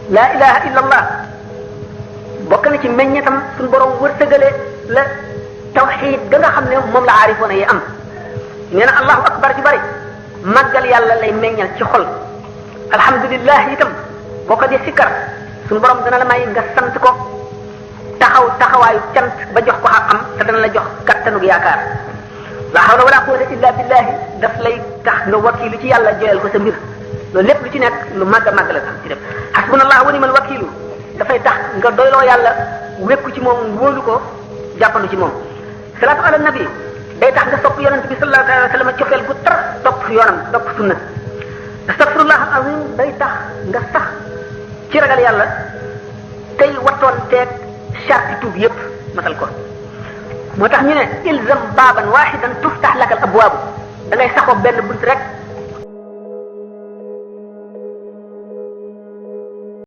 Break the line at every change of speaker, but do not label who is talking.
laa ilaha illa allah bokk na ci meññetam suñu borom wërsëgale la tawxiid ga nga xam ne moom la aarifoona yi am nee na allahu akbar ci bari màggal yàlla lay meññal ci xol alhamdulillah itam boo ko di sikkar suñu borom dana la may nga sant ko taxawaayu cant ba jox ko xam te dana la jox kattanug yaakaar la hawla wala quwwata illa billahi daf lay tax nga wakiilu ci yàlla joyal ko sa mbir loolu lépp lu ci nekk lu màgg a màgg la tax ci def hasbunallahu wa ni'mal wakiilu dafay tax nga doyloo yàlla wékku ci moom wóolu ko jàppandu ci moom salaatu ala nabi day tax nga sopp yonent bi sallallahu alayhi wa sallam cofeel gu tar topp yoonam topp sunna astaghfirullah azim day tax nga sax ci ragal yàlla tey wattoon teeg charti tuub yépp matal ko moo tax ñu ne ilzam baaban waahidan tuftax laka al abwaabu da ngay saxoo benn bunt rek